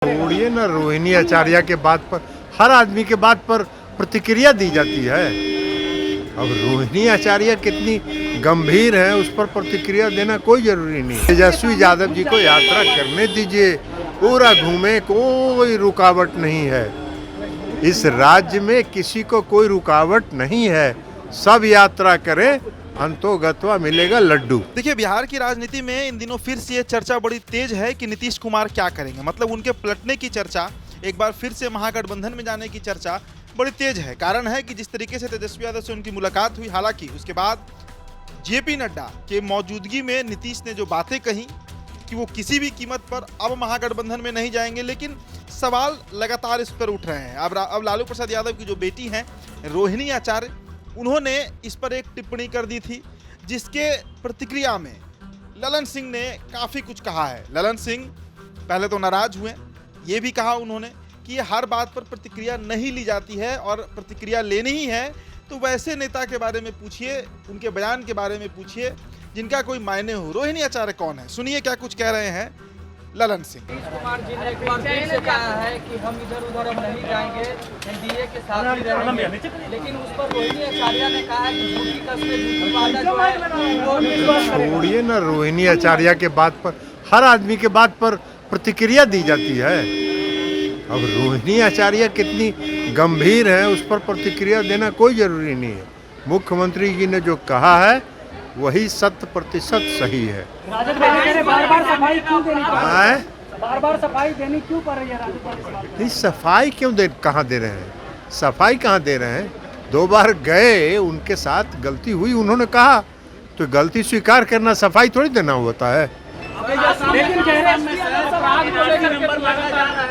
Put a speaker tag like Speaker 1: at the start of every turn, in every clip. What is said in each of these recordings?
Speaker 1: छोड़िए ना, रोहिणी आचार्य के बात पर हर आदमी के बात पर प्रतिक्रिया दी जाती है। अब रोहिणी आचार्य कितनी गंभीर है, उस पर प्रतिक्रिया देना कोई जरूरी नहीं। तेजस्वी यादव जी को यात्रा करने दीजिए, पूरा घूमे, कोई रुकावट नहीं है। इस राज्य में किसी को कोई रुकावट नहीं है, सब यात्रा करें, अंतोगत्वा मिलेगा लड्डू।
Speaker 2: देखिए, बिहार की राजनीति में इन दिनों फिर से ये चर्चा बड़ी तेज है कि नीतीश कुमार क्या करेंगे। मतलब उनके पलटने की चर्चा, एक बार फिर से महागठबंधन में जाने की चर्चा बड़ी तेज है। कारण है कि जिस तरीके से तेजस्वी यादव से उनकी मुलाकात हुई, हालांकि उसके बाद जेपी नड्डा के मौजूदगी में नीतीश ने जो बातें कही कि वो किसी भी कीमत पर अब महागठबंधन में नहीं जाएंगे, लेकिन सवाल लगातार इस पर उठ रहे हैं। अब लालू प्रसाद यादव की जो बेटी हैं रोहिणी आचार्य, उन्होंने इस पर एक टिप्पणी कर दी थी, जिसके प्रतिक्रिया में ललन सिंह ने काफ़ी कुछ कहा है। ललन सिंह पहले तो नाराज हुए, ये भी कहा उन्होंने कि ये हर बात पर प्रतिक्रिया नहीं ली जाती है और प्रतिक्रिया लेनी ही है तो वैसे नेता के बारे में पूछिए, उनके बयान के बारे में पूछिए जिनका कोई मायने हो। रोहिणी आचार्य कौन है, सुनिए क्या कुछ कह रहे हैं ललन सिंह।
Speaker 3: कुमार जी ने एक बार फिर से कहा है कि हम इधर उधर अब नहीं जाएंगे, एनडीए के साथ ही रहेंगे, लेकिन उस पर रोहिणी आचार्य ने कहा है कि झूठी कसमें झूठी वादा जो है वो विश्वास करेंगे।
Speaker 1: छोड़िए ना, रोहिणी आचार्य के बात पर हर आदमी के बात पर प्रतिक्रिया दी जाती है। अब रोहिणी आचार्य कितनी गंभीर है, उस पर प्रतिक्रिया देना कोई जरूरी नहीं है। मुख्यमंत्री जी ने जो कहा है वही 100% सही है।
Speaker 3: बार-बार सफाई क्यों देनी पड़ रही है?
Speaker 1: है
Speaker 3: बार-बार सफाई देनी क्यों पड़ रही है राज्यपाल?
Speaker 1: सफाई क्यों कहाँ दे रहे हैं? सफाई कहाँ दे रहे हैं? 2 बार गए, उनके साथ गलती हुई, उन्होंने कहा तो गलती स्वीकार करना सफाई थोड़ी देना होता है।
Speaker 3: लेकिन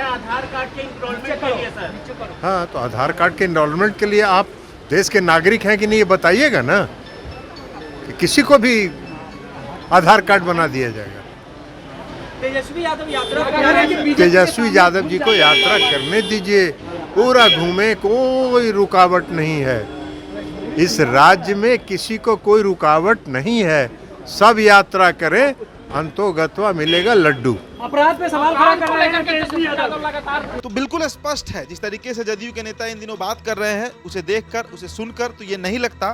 Speaker 4: आधार कार्ड के इनरोलमेंट के लिए सर।
Speaker 1: हाँ, तो आधार कार्ड के इनरोलमेंट के लिए आप देश के नागरिक हैं कि नहीं, ये बताइएगा ना। कि किसी को भी आधार कार्ड बना दिया जाएगा।
Speaker 3: तेजस्वी यादव
Speaker 1: यादव जी को यात्रा करने दीजिए, पूरा घूमे, कोई रुकावट नहीं है। इस राज्य में किसी को कोई रुकावट नहीं है, सब यात्रा करें, अंतोगत्वा मिलेगा लड्डू।
Speaker 3: अपराध पे सवाल खड़ा कर रहे हैं तेजस्वी यादव लगातार।
Speaker 2: तो बिल्कुल स्पष्ट है, जिस तरीके से जदयू के नेता इन दिनों बात कर रहे हैं, उसे देखकर, उसे सुनकर तो ये नहीं लगता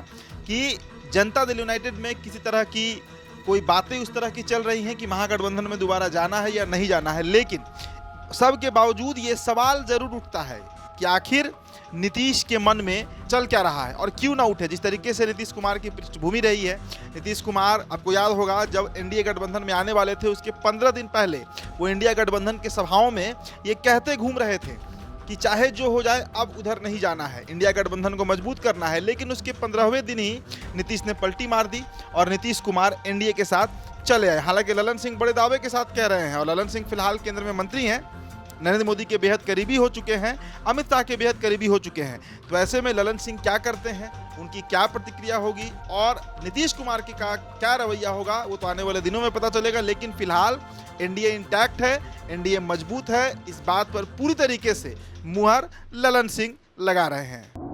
Speaker 2: कि जनता दल यूनाइटेड में किसी तरह की कोई बातें उस तरह की चल रही हैं कि महागठबंधन में दोबारा जाना है या नहीं जाना है। लेकिन सब के बावजूद ये सवाल जरूर उठता है कि आखिर नीतीश के मन में चल क्या रहा है और क्यों ना उठे। जिस तरीके से नीतीश कुमार की पृष्ठभूमि रही है, नीतीश कुमार, आपको याद होगा, जब इंडिया गठबंधन में आने वाले थे उसके 15 दिन पहले वो इंडिया गठबंधन के सभाओं में ये कहते घूम रहे थे कि चाहे जो हो जाए अब उधर नहीं जाना है, इंडिया गठबंधन को मजबूत करना है। लेकिन उसके 15वें दिन ही नीतीश ने पलटी मार दी और नीतीश कुमार एनडीए के साथ चले आए। हालांकि ललन सिंह बड़े दावे के साथ कह रहे हैं, और ललन सिंह फिलहाल केंद्र में मंत्री हैं, नरेंद्र मोदी के बेहद करीबी हो चुके हैं, अमित शाह के बेहद करीबी हो चुके हैं। तो ऐसे में ललन सिंह क्या करते हैं, उनकी क्या प्रतिक्रिया होगी और नीतीश कुमार की क्या रवैया होगा, वो तो आने वाले दिनों में पता चलेगा। लेकिन फिलहाल एनडीए इंटैक्ट है, एनडीए मजबूत है, इस बात पर पूरी तरीके से मुहर ललन सिंह लगा रहे हैं।